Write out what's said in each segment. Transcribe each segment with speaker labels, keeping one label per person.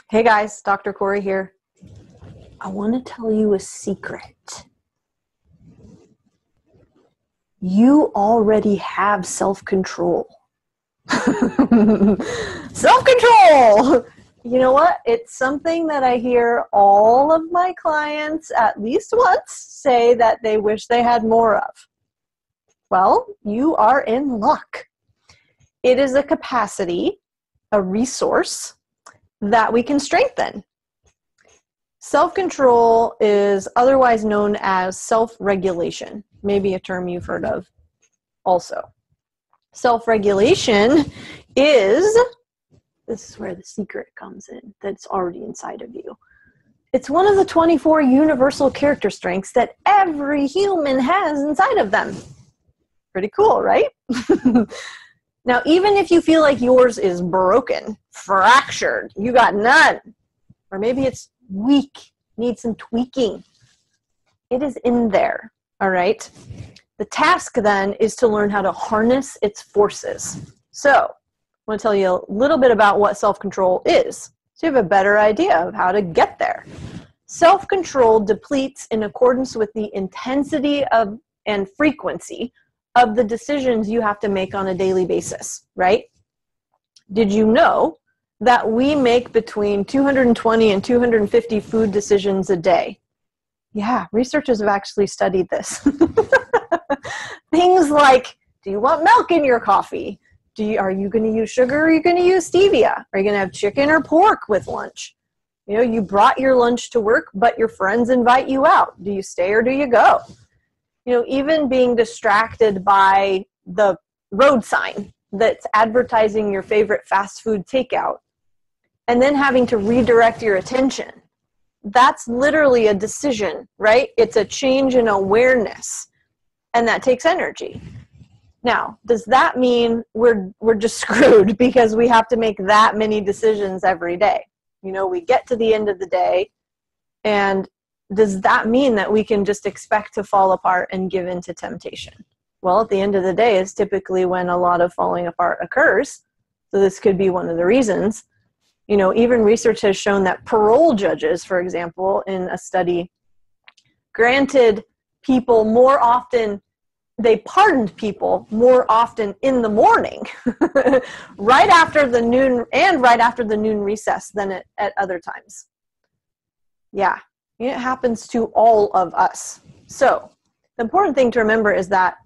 Speaker 1: Hey guys, Dr. Corey here. I want to tell you a secret. You already have self-control. Self-control! You know what? It's something that I hear all of my clients at least once say that they wish they had more of. Well, you are in luck. It is a capacity, a resource that we can strengthen. Self-control is otherwise known as self-regulation, maybe a term you've heard of also. Self-regulation is, this is where the secret comes in, that's already inside of you. It's one of the 24 universal character strengths that every human has inside of them. Pretty cool, right? Now, even if you feel like yours is broken, fractured, you got none, or maybe it's weak, needs some tweaking, it is in there, all right? The task then is to learn how to harness its forces. So, I want to tell you a little bit about what self-control is, so you have a better idea of how to get there. Self-control depletes in accordance with the intensity of and frequency of the decisions you have to make on a daily basis, right? Did you know that we make between 220 and 250 food decisions a day? Yeah, researchers have actually studied this. Things like, do you want milk in your coffee? Are you going to use sugar or are you going to use stevia? Are you going to have chicken or pork with lunch? You know, you brought your lunch to work, but your friends invite you out. Do you stay or do you go? You know, even being distracted by the road sign that's advertising your favorite fast food takeout, and then having to redirect your attention. That's literally a decision, right? It's a change in awareness, and that takes energy. Now, does that mean we're just screwed because we have to make that many decisions every day? You know, we get to the end of the day, and does that mean that we can just expect to fall apart and give in to temptation? Well, at the end of the day is typically when a lot of falling apart occurs. So this could be one of the reasons. You know, even research has shown that parole judges, for example, in a study, granted people more often, they pardoned people more often in the morning, right after the noon recess than at other times. Yeah. It happens to all of us. So the important thing to remember is that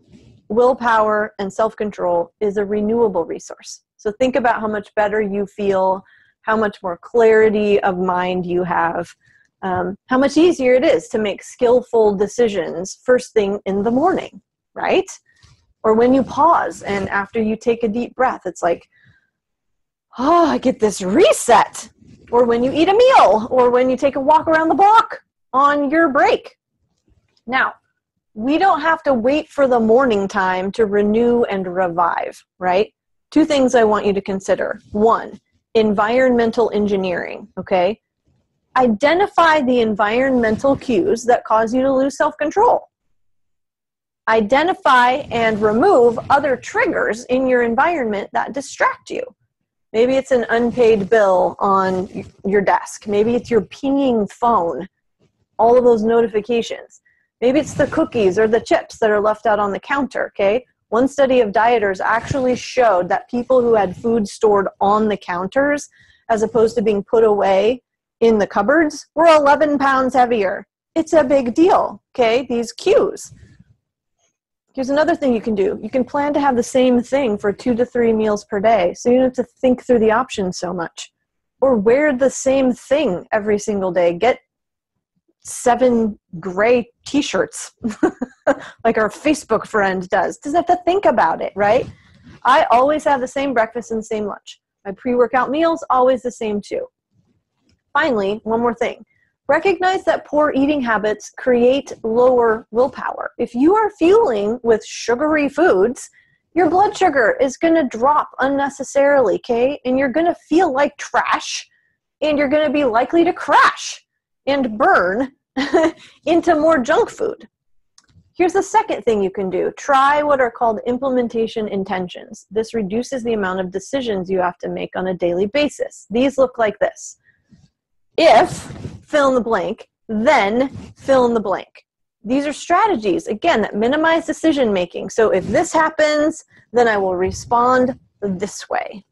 Speaker 1: willpower and self-control is a renewable resource. So think about how much better you feel, how much more clarity of mind you have, how much easier it is to make skillful decisions first thing in the morning, right? Or when you pause and after you take a deep breath, it's like, oh, I get this reset. Or when you eat a meal, or when you take a walk around the block on your break. Now, we don't have to wait for the morning time to renew and revive, right? Two things I want you to consider. One, environmental engineering, okay? Identify the environmental cues that cause you to lose self-control. Identify and remove other triggers in your environment that distract you. Maybe it's an unpaid bill on your desk. Maybe it's your pinging phone, all of those notifications. Maybe it's the cookies or the chips that are left out on the counter, okay? One study of dieters actually showed that people who had food stored on the counters as opposed to being put away in the cupboards were 11 pounds heavier. It's a big deal, okay? These cues. Here's another thing you can do. You can plan to have the same thing for 2 to 3 meals per day, so you don't have to think through the options so much. Or wear the same thing every single day. Get 7 gray t-shirts like our Facebook friend does. Doesn't have to think about it, right? I always have the same breakfast and the same lunch. My pre-workout meals, always the same too. Finally, one more thing. Recognize that poor eating habits create lower willpower. If you are fueling with sugary foods, your blood sugar is going to drop unnecessarily, okay? And you're going to feel like trash, and you're going to be likely to crash and burn into more junk food. Here's the second thing you can do. Try what are called implementation intentions. This reduces the amount of decisions you have to make on a daily basis. These look like this. if fill in the blank, then fill in the blank. These are strategies, again, that minimize decision making. So if this happens, then I will respond this way.